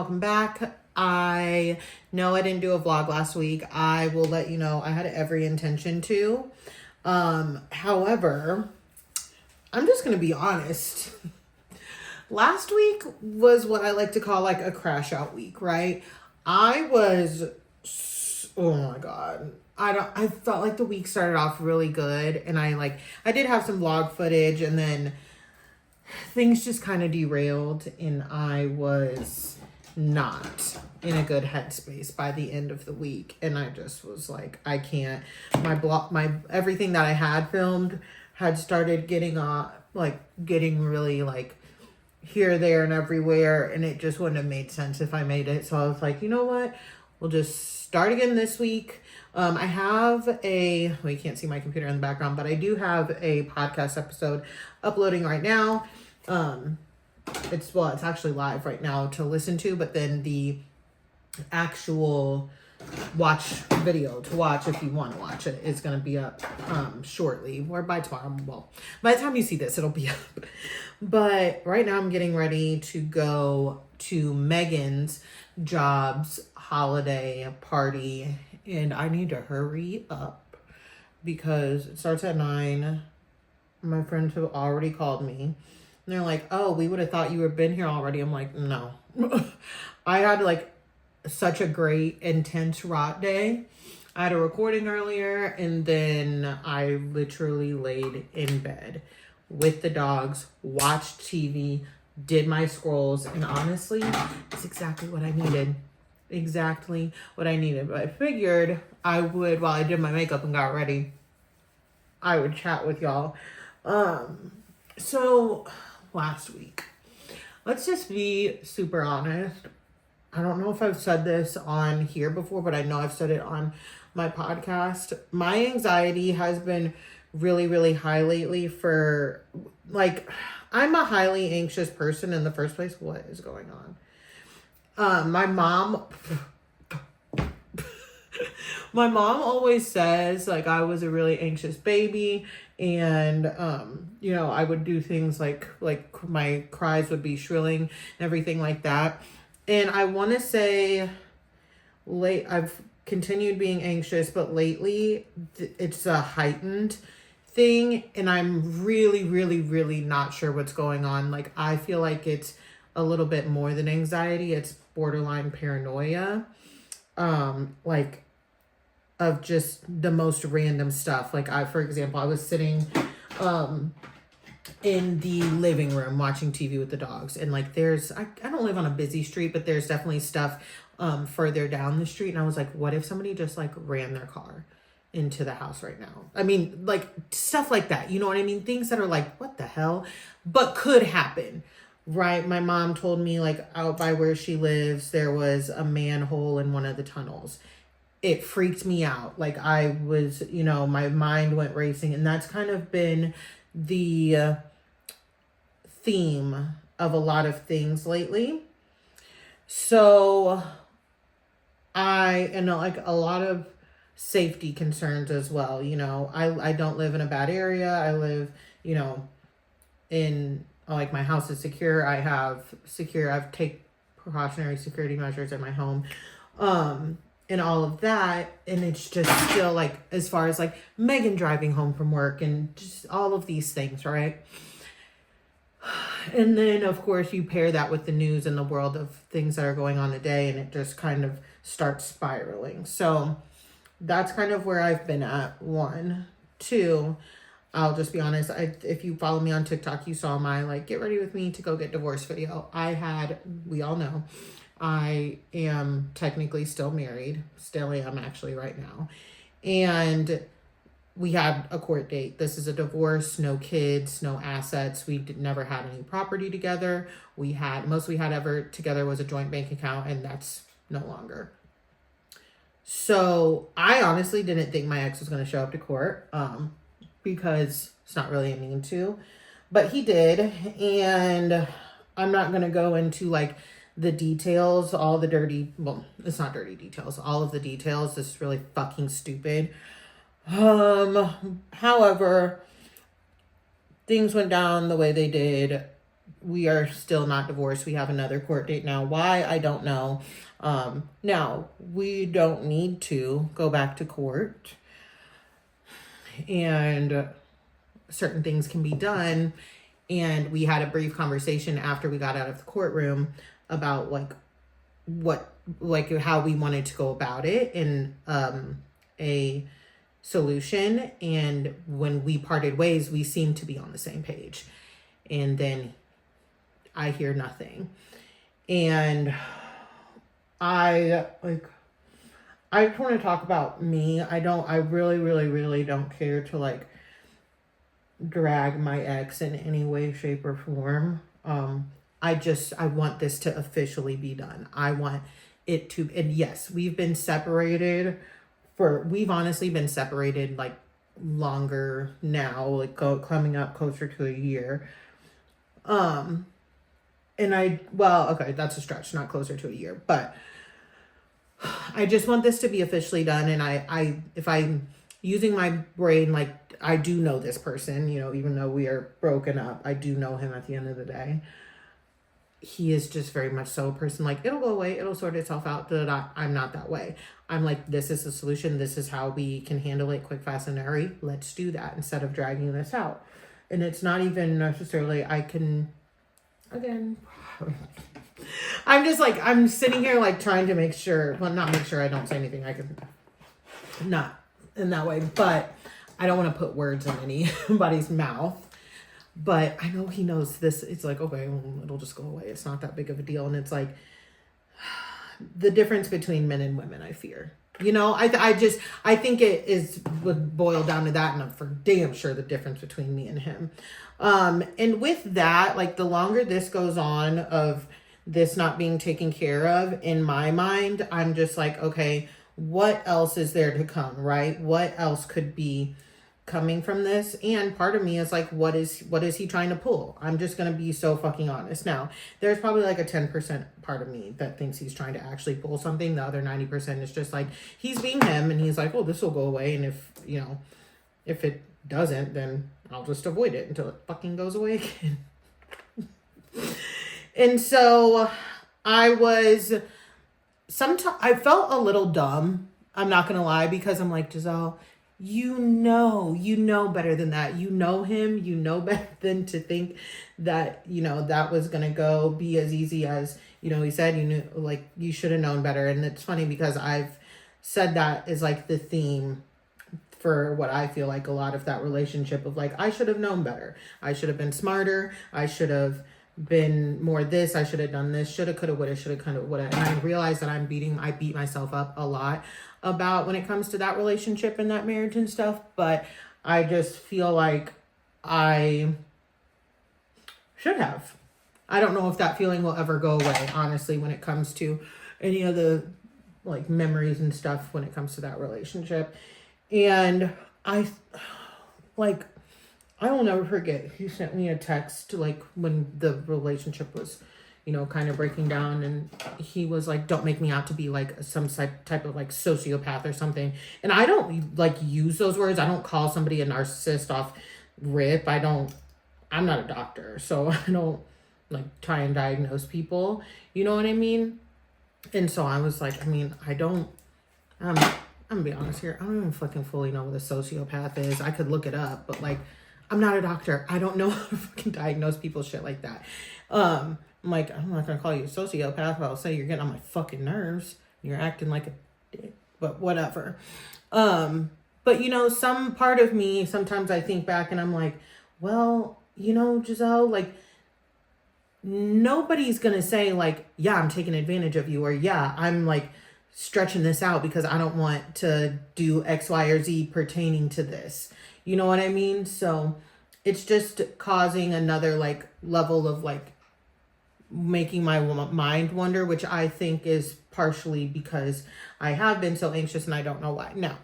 welcome back. I know I didn't do a vlog last week. I will let you know I had every intention to. However, I'm just going to be honest. Last week was what I like to call like a crash out week, right? Oh my God. I felt like the week started off really good, and I did have some vlog footage, and then things just kind of derailed, and I was not in a good headspace by the end of the week. And I just was like, I can't. My everything that I had filmed had started getting really like here, there, and everywhere, and it just wouldn't have made sense if I made it. So I was like, you know what? We'll just start again this week. I have you can't see my computer in the background, but I do have a podcast episode uploading right now. It's actually live right now to listen to, but then the actual video to watch, if you want to watch it, is going to be up shortly, or by tomorrow. Well, by the time you see this, it'll be up. But right now I'm getting ready to go to Megan's job's holiday party, and I need to hurry up because it starts at 9. My friends have already called me, and they're like, oh, we would have thought you had been here already. I'm like, no. I had like such a great intense rot day. I had a recording earlier, and then I literally laid in bed with the dogs, watched TV, did my scrolls, and honestly, it's exactly what I needed. Exactly what I needed. But I figured I would, while I did my makeup and got ready, I would chat with y'all. So last week, let's just be super honest. I don't know if I've said this on here before, but I know I've said it on my podcast. My anxiety has been really, really high lately I'm a highly anxious person in the first place. What is going on? My mom always says like I was a really anxious baby, and I would do things like my cries would be shrilling and everything like that. And I want to say I've continued being anxious, but lately it's a heightened thing, and I'm really, really, really not sure what's going on. Like, I feel like it's a little bit more than anxiety. It's borderline paranoia, of just the most random stuff. Like, for example, I was sitting in the living room watching TV with the dogs, and like I don't live on a busy street, but there's definitely stuff further down the street, and I was like, what if somebody just like ran their car into the house right now? I mean, like stuff like that, you know what I mean? Things that are like, what the hell, but could happen, right? My mom told me like out by where she lives, there was a manhole in one of the tunnels. It freaked me out. Like I was, my mind went racing, and that's kind of been the theme of a lot of things lately. So and like a lot of safety concerns as well. I don't live in a bad area. I live, in like my house is secure. I've take precautionary security measures in my home. And all of that. And it's just still like, as far as like Megan driving home from work and just all of these things, right? And then of course you pair that with the news and the world of things that are going on today, and it just kind of starts spiraling. So that's kind of where I've been at. 1, 2, I'll just be honest. If you follow me on TikTok, you saw my like get ready with me to go get divorced video. We all know I am technically still married. Still am actually right now. And we had a court date. This is a divorce, no kids, no assets. We never had any property together. Most we had ever together was a joint bank account, and that's no longer. So I honestly didn't think my ex was going to show up to court, because it's not really a need to, but he did. And I'm not going to go into like the details, it's not dirty details, all of the details. This is really fucking stupid. However, things went down the way they did we are still not divorced. We have another court date now. Why? I don't know. Now, we don't need to go back to court, and certain things can be done. And we had a brief conversation after we got out of the courtroom about how we wanted to go about it in a solution. And when we parted ways, we seemed to be on the same page. And then I hear nothing. And I just want to talk about me. I really, really, really don't care to drag my ex in any way, shape, or form. I want this to officially be done. I want it to, and yes, we've honestly been separated longer now, coming up closer to a year. Okay, that's a stretch, not closer to a year, but I just want this to be officially done. And if I'm using my brain, I do know this person, even though we are broken up, I do know him at the end of the day. He is just very much so a person it'll go away, it'll sort itself out. I'm not that way. I'm this is the solution. This is how we can handle it quick, fast, and hurry. Let's do that instead of dragging this out. And it's not even necessarily again, I'm just I'm sitting here trying to make sure, not make sure I don't say anything. I could not in that way, but I don't want to put words in anybody's mouth. But I know he knows this. It's okay, well, it'll just go away. It's not that big of a deal. And it's the difference between men and women, I fear. I think it would boil down to that. And I'm for damn sure the difference between me and him. And with that, the longer this goes on of this not being taken care of, in my mind, I'm just okay, what else is there to come, right? What else could be coming from this? And part of me is what is he trying to pull? I'm just gonna be so fucking honest. Now, there's probably a 10% part of me that thinks he's trying to actually pull something. The other 90% is just he's being him, and he's oh, this will go away, and if it doesn't, then I'll just avoid it until it fucking goes away again. And so I felt a little dumb, I'm not gonna lie, because I'm Giselle, you know better than that. You know him, you know better than to think that, that was going to be as easy as, he said, you should have known better. And it's funny because I've said that is the theme for what I feel a lot of that relationship of I should have known better. I should have been smarter. I should have been more this. I should have done this. Shoulda, coulda, woulda, shoulda, coulda, woulda. And I realize that I beat myself up a lot about when it comes to that relationship and that marriage and stuff. But I just feel I should have. I don't know if that feeling will ever go away, honestly, when it comes to any of the memories and stuff when it comes to that relationship. And I will never forget, he sent me a text when the relationship was, kind of breaking down, and he was don't make me out to be some type of sociopath or something. And I don't use those words. I don't call somebody a narcissist off rip. I'm not a doctor, so I don't try and diagnose people. You know what I mean? And so I was I'm gonna be honest here. I don't even fucking fully know what a sociopath is. I could look it up, but I'm not a doctor. I don't know how to fucking diagnose people shit like that. I'm not gonna call you a sociopath, but I'll say you're getting on my fucking nerves. You're acting like a dick, but whatever. But some part of me, sometimes I think back and I'm well, Giselle, nobody's gonna say yeah, I'm taking advantage of you, or yeah, I'm stretching this out because I don't want to do X, Y, or Z pertaining to this. You know what I mean? So it's just causing another level of making my mind wonder, which I think is partially because I have been so anxious and I don't know why. Now,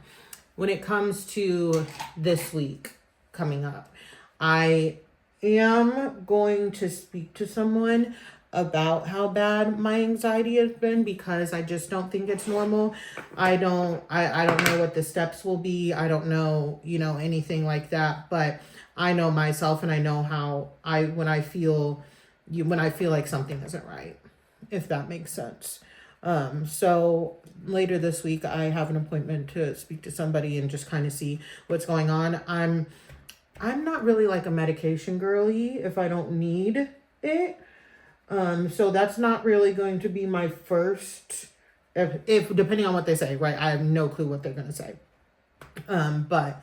when it comes to this week coming up, I am going to speak to someone about how bad my anxiety has been, because I just don't think it's normal. I don't know what the steps will be. I don't know, anything like that, but I know myself, and I know how when I feel when I feel like something isn't right, if that makes sense. So later this week, I have an appointment to speak to somebody and just kind of see what's going on. I'm not really like a medication girly if I don't need it. So that's not really going to be my first, if depending on what they say, right? I have no clue what they're going to say. But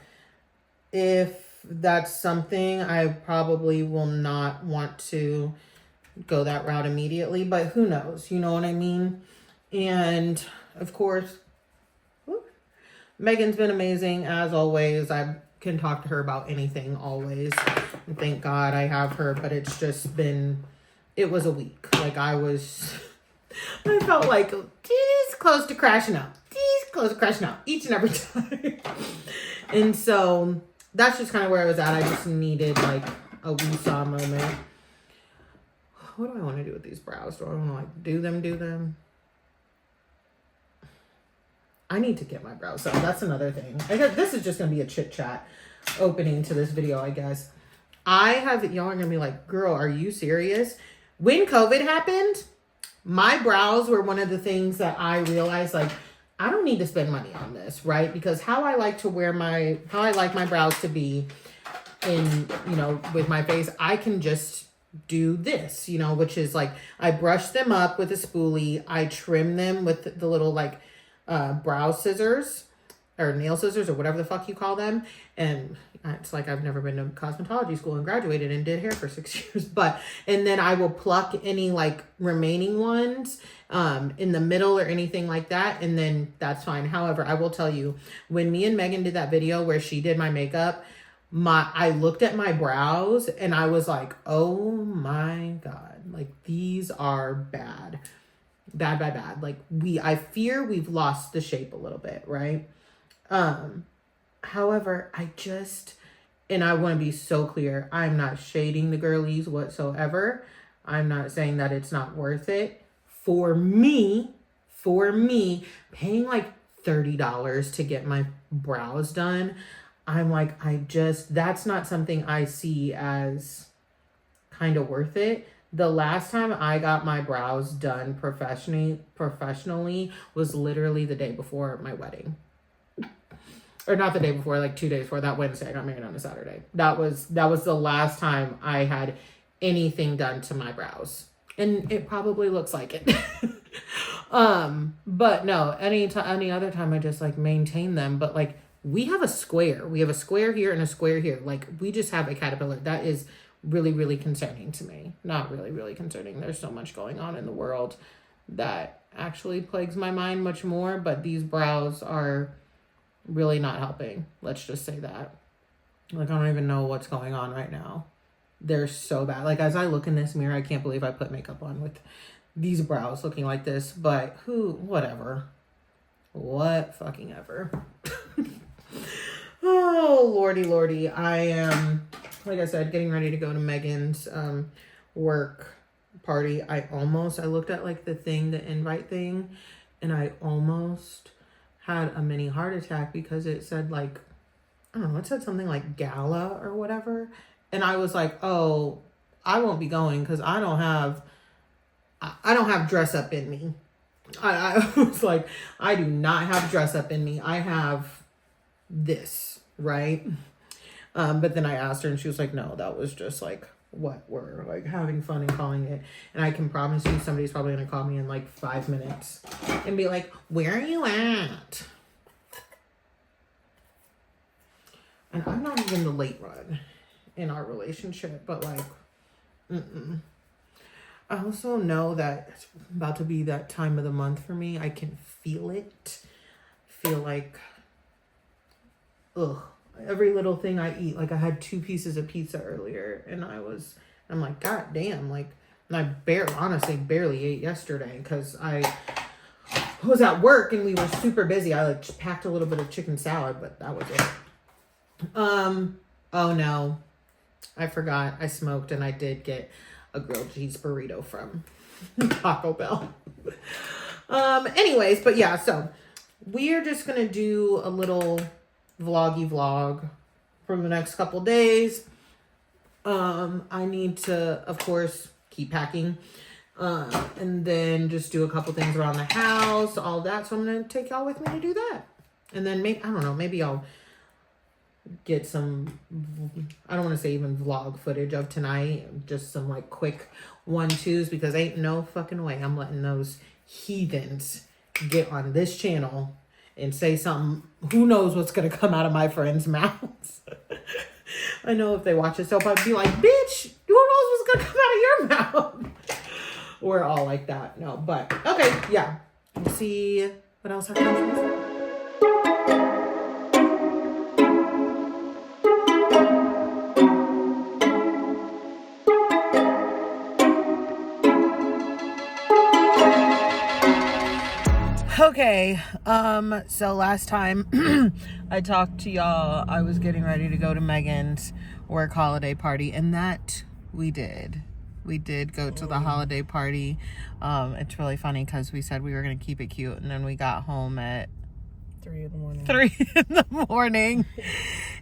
if that's something, I probably will not want to go that route immediately, but who knows? You know what I mean? And of course, Megan's been amazing as always. I can talk to her about anything always. And thank God I have her, but it's just been, it was a week. Like I felt like she's close to crashing out. She's close to crashing out each and every time. And so that's just kind of where I was at. I just needed like a woo-saw moment. What do I want to do with these brows? Do I want to like do them? I need to get my brows done. That's another thing. I guess this is just going to be a chit chat opening to this video, I guess. Y'all are going to be like, girl, are you serious? When COVID happened, my brows were one of the things that I realized, like, I don't need to spend money on this, right? Because how I like my brows to be in, with my face, I can just do this, which is like, I brush them up with a spoolie. I trim them with the little like brow scissors or nail scissors or whatever the fuck you call them. And it's like I've never been to cosmetology school and graduated and did hair for 6 years. And then I will pluck any like remaining ones in the middle or anything like that. And then that's fine. However, I will tell you, when me and Megan did that video where she did my makeup, I looked at my brows and I was like, oh my God, like these are bad. Like I fear we've lost the shape a little bit, right? However, and I want to be so clear, I'm not shading the girlies whatsoever. I'm not saying that it's not worth it. For me, paying like $30 to get my brows done, I'm like, that's not something I see as kind of worth it. The last time I got my brows done professionally was literally the day before my wedding. Or not the day before, like 2 days before, that Wednesday. I got married on a Saturday. That was the last time I had anything done to my brows. And it probably looks like it. But no, any other time I just like maintain them. But like, we have a square. We have a square here and a square here. Like, we just have a caterpillar. That is really, really concerning to me. Not really, really concerning. There's so much going on in the world that actually plagues my mind much more. But these brows are really not helping. Let's just say that. Like, I don't even know what's going on right now. They're so bad. Like, as I look in this mirror, I can't believe I put makeup on with these brows looking like this. But whatever. What fucking ever. Oh, lordy. I am, like I said, getting ready to go to Megan's work party. I looked at like the invite thing, and I almost had a mini heart attack because it said like, I don't know, it said something like gala or whatever. And I was like, oh, I won't be going because I don't have dress up in me. I was like, I do not have dress up in me. I have this, right? But then I asked her and she was like, no, that was just like what we're like having fun and calling it. And I can promise you somebody's probably going to call me in like 5 minutes and be like, where are you at? And I'm not even the late run in our relationship, but like, I also know that it's about to be that time of the month for me. I can feel it. Feel like, every little thing I eat. Like, I had 2 pieces of pizza earlier, and I'm like, God damn. Like, and I honestly barely ate yesterday because I was at work and we were super busy. I like packed a little bit of chicken salad, but that was it. Oh no, I forgot. I smoked and I did get a grilled cheese burrito from Taco Bell. Anyways, but yeah, so we're just going to do a little vlog for the next couple days. I need to, of course, keep packing. And then just do a couple things around the house, all that. So I'm going to take y'all with me to do that. And then maybe, I don't know, maybe I'll get some, I don't want to say even vlog footage of tonight, just some like quick 1-2s, because ain't no fucking way I'm letting those heathens get on this channel and say something. Who knows what's going to come out of my friends' mouths. I know if they watch this, they'll probably be like, bitch, who knows what's going to come out of your mouth? We're all like that. No, but okay, yeah. Let's see what else happens. Okay, so last time I talked to y'all, I was getting ready to go to Megan's work holiday party, and that we did. We did go to the holiday party. It's really funny because we said we were going to keep it cute, and then we got home at 3 in the morning. 3 in the morning.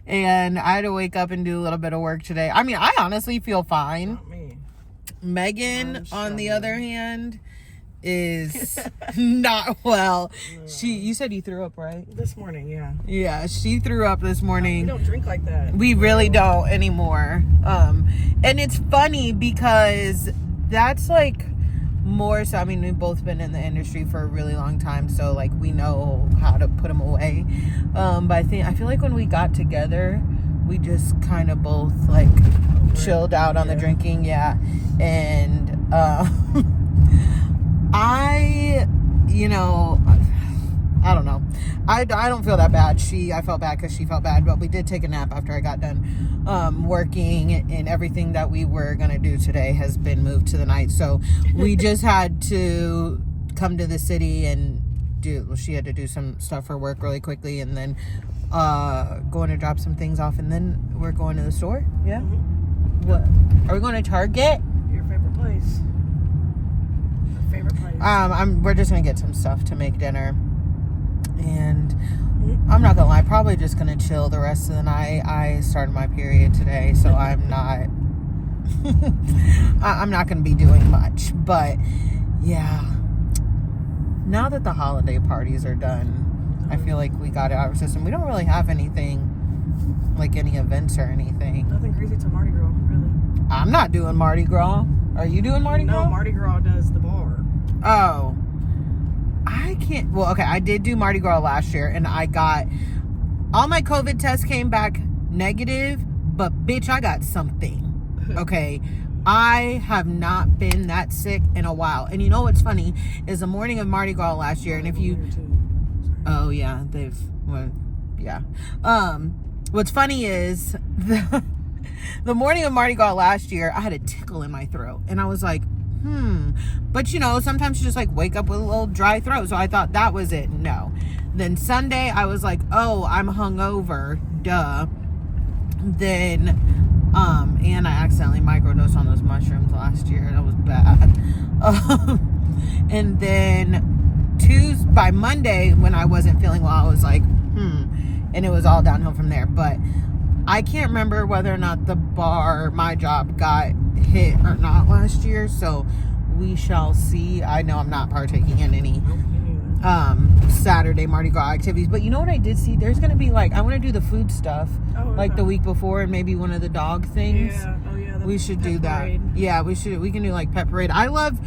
And I had to wake up and do a little bit of work today. I mean, I honestly feel fine. Not me. Megan, on the other hand, is not well. You said you threw up, right? This morning, yeah. Yeah, she threw up this morning. We don't drink like that. We really don't anymore. And it's funny because that's like more so, I mean, we've both been in the industry for a really long time, so like we know how to put them away. But I feel like when we got together, we just kind of both like chilled out on the drinking, and I don't know. I don't feel that bad. I felt bad because she felt bad, but we did take a nap after I got done working, and everything that we were going to do today has been moved to the night. So we just had to come to the city and she had to do some stuff for work really quickly, and then going to drop some things off, and then we're going to the store. Yeah. Mm-hmm. What? Are we going to Target? Your favorite place. We're just gonna get some stuff to make dinner, and I'm not gonna lie, probably just gonna chill the rest of the night. I started my period today, so I'm not I'm not gonna be doing much, but yeah, now that the holiday parties are done, I feel like we got it out of our system. We don't really have anything, like any events or anything. Nothing crazy till Mardi Gras, really. I'm not doing Mardi Gras. Are you doing Mardi Gras? No, Mardi Gras does the bar. Oh, I can't. Well, okay, I did do Mardi Gras last year, and I got all my COVID tests came back negative, but bitch, I got something. Okay, I have not been that sick in a while. And you know what's funny is the morning of Mardi Gras last year, and if you, oh yeah, what's funny is the morning of Mardi Gras last year, I had a tickle in my throat, and I was like, but sometimes you just like wake up with a little dry throat, so I thought that was it. No. Then Sunday I was like, oh, I'm hungover, duh. Then and I accidentally microdosed on those mushrooms last year. That was bad. And then by Monday, when I wasn't feeling well, I was like, and it was all downhill from there. But I can't remember whether or not the bar, my job, got hit or not last year, so we shall see. I know I'm not partaking in any Saturday Mardi Gras activities, but you know what I did see? There's gonna be like, I want to do the food stuff the week before, and maybe one of the dog things. We should do that. Parade. Yeah, we can do like pet parade. I love,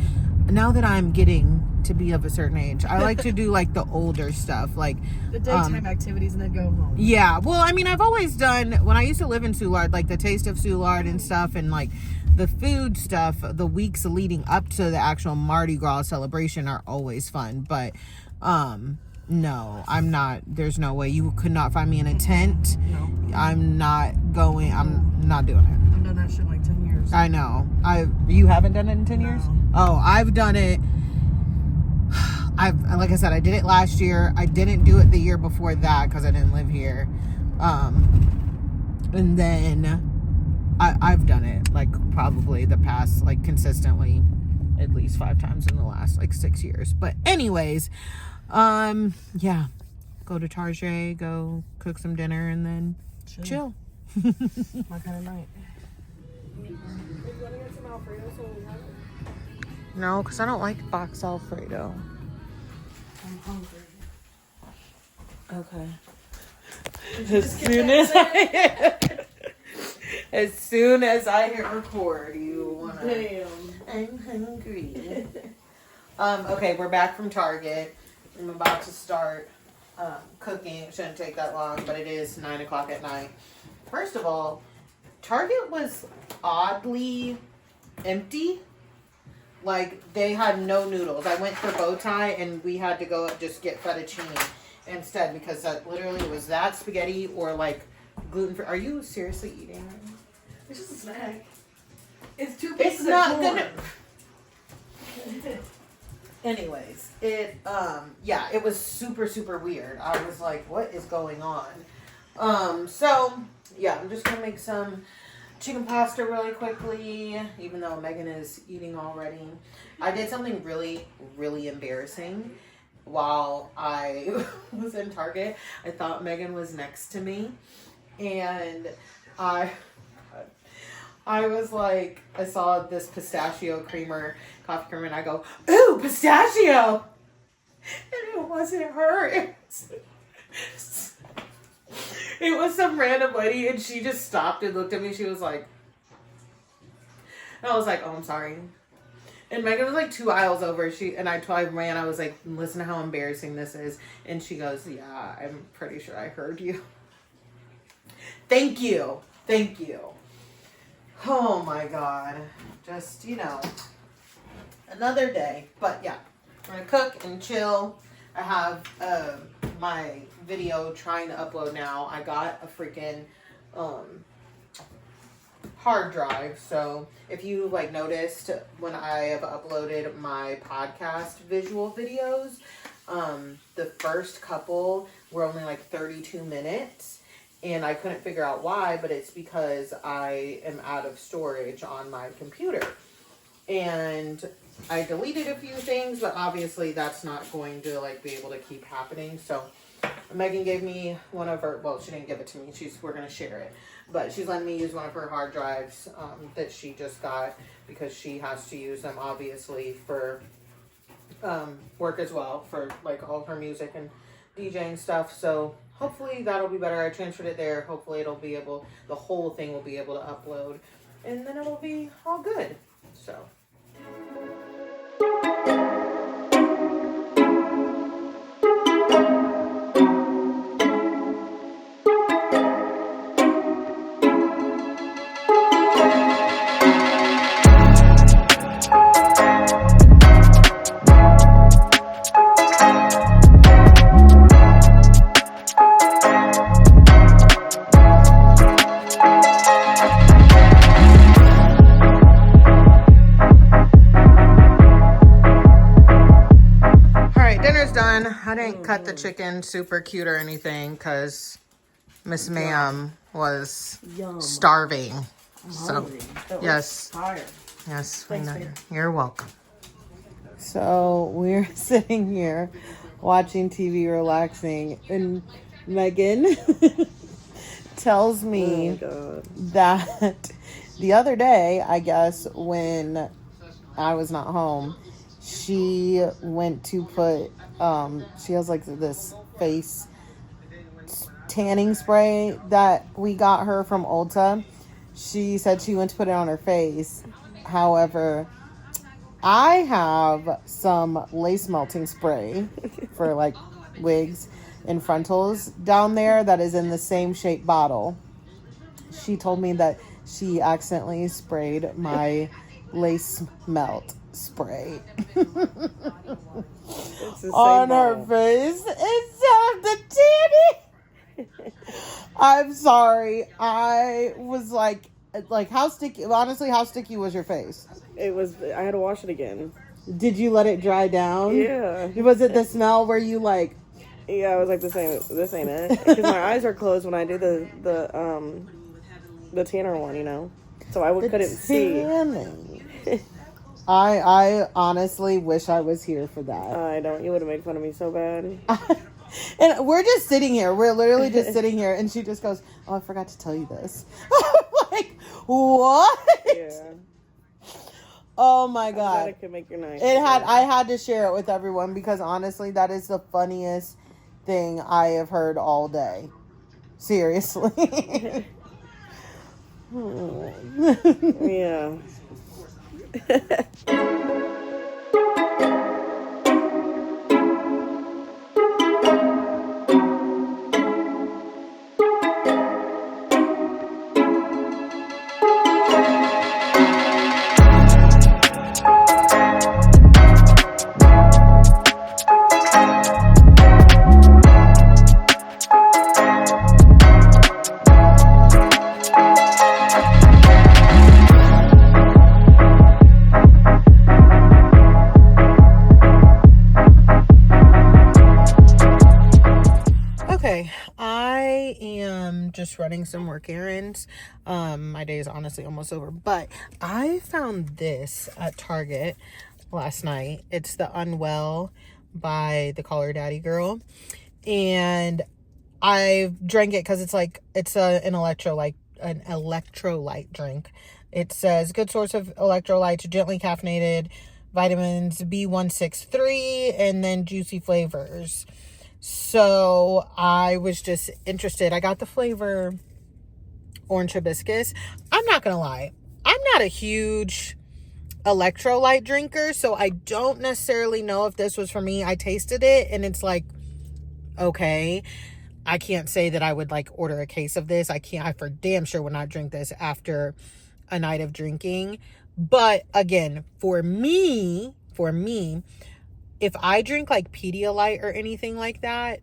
now that I'm getting to be of a certain age, I like to do like the older stuff, like the daytime activities, and then go home. Yeah, well, I mean, I've always done, when I used to live in Soulard, like the Taste of Soulard and stuff, and like the food stuff, the weeks leading up to the actual Mardi Gras celebration are always fun. But no, I'm not, there's no way. You could not find me in a tent. No. I'm not doing it. I've done that shit in like 10 years. I know. You haven't done it in 10 years? Oh, I've done it. Like I said, I did it last year. I didn't do it the year before that because I didn't live here. And then I've done it like probably the past, like consistently at least 5 times in the last like 6 years. But anyways, yeah, go to Target, go cook some dinner, and then chill. My kind of night. want to get some Alfredo so we have it? No, because I don't like box Alfredo. I'm hungry. Okay. As soon as I hit record, you wanna. Damn. I'm hungry. Okay, we're back from Target. I'm about to start cooking. It shouldn't take that long, but it is 9 o'clock at night. First of all, Target was oddly empty. Like, they had no noodles. I went for bow tie, and we had to go just get fettuccine instead, because that literally was that spaghetti or, like, gluten-free. Are you seriously eating right now? It's just a snack. It's 2 It's pieces not of corn. gonna... Anyways, it was super, super weird. I was like, what is going on? So, yeah, I'm just gonna make some chicken pasta really quickly, even though Megan is eating already. I did something really, really embarrassing while I was in Target. I thought Megan was next to me, and I was like, I saw this pistachio creamer, coffee creamer, and I go, ooh, pistachio! And it wasn't her. It was some random lady, and she just stopped and looked at me. She was like, and I was like, oh, I'm sorry. And Megan was like 2 aisles over. I ran. I was like, listen to how embarrassing this is. And she goes, yeah, I'm pretty sure I heard you. Thank you. Oh my God. Just, another day. But yeah, I'm going to cook and chill. I have my video trying to upload now. I got a freaking hard drive. So if you noticed when I have uploaded my podcast visual videos, the first couple were only 32 minutes. And I couldn't figure out why, but it's because I am out of storage on my computer. And I deleted a few things, but obviously that's not going to be able to keep happening. So Megan gave me one of her, well, she didn't give it to me. We're going to share it. But she's letting me use one of her hard drives that she just got, because she has to use them obviously for work as well, for all her music and DJing stuff. So hopefully that'll be better. I transferred it there. Hopefully the whole thing will be able to upload, and then it'll be all good. So. I didn't cut the chicken super cute or anything because Miss Ma'am was starving. So, yes. Yes, thanks, you're welcome. So, we're sitting here watching TV, relaxing, and Megan tells me that the other day, I guess, when I was not home, she went to put, she has this face tanning spray that we got her from Ulta. She said she went to put it on her face. However, I have some lace melting spray for wigs and frontals down there that is in the same shape bottle. She told me that she accidentally sprayed my lace melt spray on her face instead of the tanning. I'm sorry. I was how sticky? Honestly, how sticky was your face? It was. I had to wash it again. Did you let it dry down? Yeah. Was it the smell where you Yeah, I was like, this ain't it. Because my eyes are closed when I do the tanner one, so I couldn't see. I honestly wish I was here for that. I don't. You would have made fun of me so bad. And we're just sitting here. We're literally just sitting here, and she just goes, "Oh, I forgot to tell you this." I'm like, what? Yeah. Oh my I'm glad god. it could make your night. I had to share it with everyone because honestly that is the funniest thing I have heard all day. Seriously. Yeah. Okay, I am just running some work errands. My day is honestly almost over, but I found this at Target last night. It's the Unwell by the Call Her Daddy girl, and I drank it because it's an electrolyte drink. It says good source of electrolytes, gently caffeinated, vitamins B163, and then juicy flavors. So I was just interested. I got the flavor orange hibiscus. I'm not gonna lie, I'm not a huge electrolyte drinker, so I don't necessarily know if this was for me. I tasted it and it's like, okay, I can't say that I would like order a case of this. I for damn sure would not drink this after a night of drinking. But again, for me, if I drink like Pedialyte or anything like that,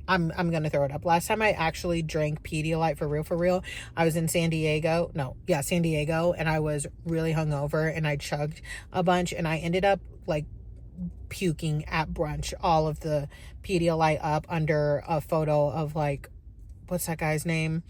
I'm gonna throw it up. Last time I actually drank Pedialyte for real, I was in San Diego, and I was really hungover and I chugged a bunch and I ended up like puking at brunch all of the Pedialyte up under a photo of like, what's that guy's name?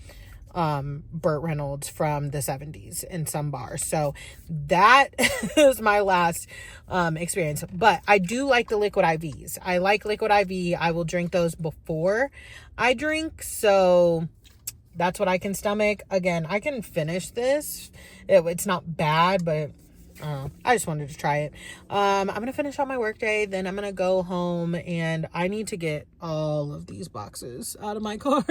Burt Reynolds from the 70s in some bar. So that was my last experience. But I do like the liquid IVs. I like liquid IV. I will drink those before I drink. So that's what I can stomach. Again, I can finish this. It's not bad, but I just wanted to try it. I'm going to finish out my work day. Then I'm going to go home and I need to get all of these boxes out of my car.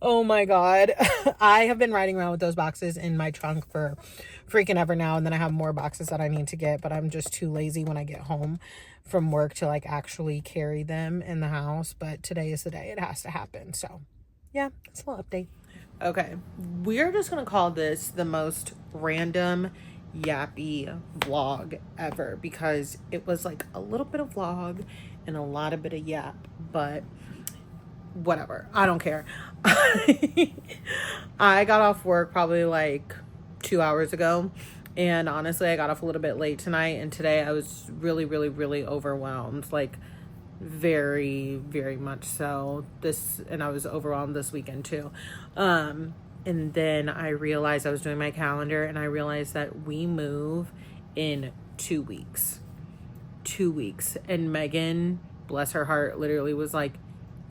Oh my god. I have been riding around with those boxes in my trunk for freaking ever now, and then I have more boxes that I need to get, but I'm just too lazy when I get home from work to like actually carry them in the house. But today is the day it has to happen. So yeah, it's a little update. Okay, we're just gonna call this the most random yappy vlog ever because it was like a little bit of vlog and a lot of bit of yap, but whatever, I don't care. I got off work probably like 2 hours ago, and honestly I got off a little bit late tonight, and today I was really really overwhelmed, like very very much so. And I was overwhelmed this weekend too. And then I realized, I was doing my calendar and I realized that we move in 2 weeks. 2 weeks. And Megan, bless her heart, literally was like,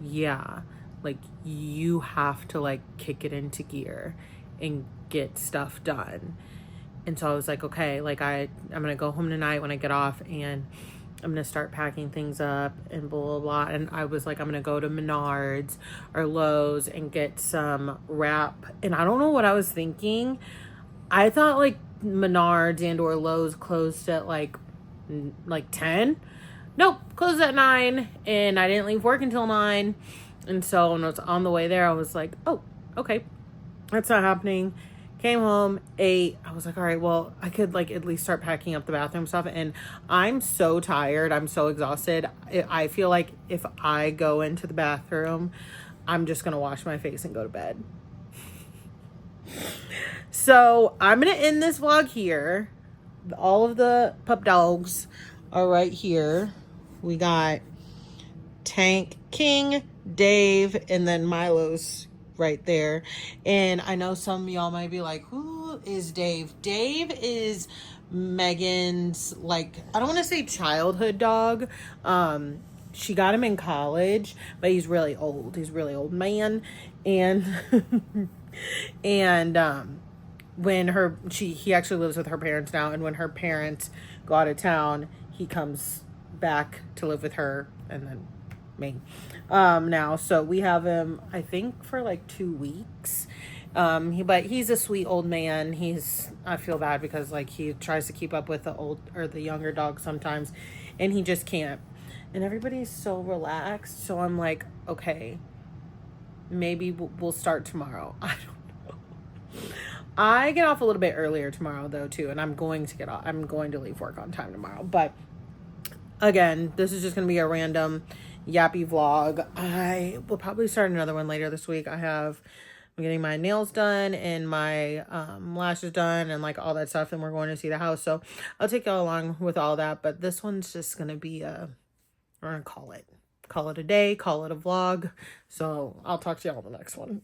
yeah, like you have to like kick it into gear and get stuff done. And so I was like, okay, like I'm gonna go home tonight when I get off and I'm gonna start packing things up and blah blah blah. And I was like, I'm gonna go to Menards or Lowe's and get some wrap. And I don't know what I was thinking. I thought like Menards and or Lowe's closed at like 10. Nope, closed at 9, and I didn't leave work until 9. And so when I was on the way there, I was like, oh, okay, that's not happening. Came home, ate. I was like, all right, well, I could like at least start packing up the bathroom stuff. And I'm so tired. I'm so exhausted. I feel like if I go into the bathroom, I'm just going to wash my face and go to bed. So I'm going to end this vlog here. All of the pup dogs are right here. We got Tank, King, Dave, and then Milo's right there. And I know some of y'all might be like, who is Dave? Dave is Megan's, like, I don't want to say childhood dog. She got him in college, but he's really old. He's a really old man. And when he actually lives with her parents now, and when her parents go out of town, he comes back to live with her and then me now. So we have him, I think, for like 2 weeks. But he's a sweet old man. I feel bad because like he tries to keep up with the younger dog sometimes, and he just can't. And everybody's so relaxed. So I'm like, okay, maybe we'll start tomorrow. I don't know. I get off a little bit earlier tomorrow though too, and I'm going to leave work on time tomorrow. But again, this is just going to be a random yappy vlog. I will probably start another one later this week. I'm getting my nails done and my lashes done and like all that stuff, and we're going to see the house. So I'll take y'all along with all that. But this one's just going to be we're going to call it a day, call it a vlog. So I'll talk to y'all in the next one.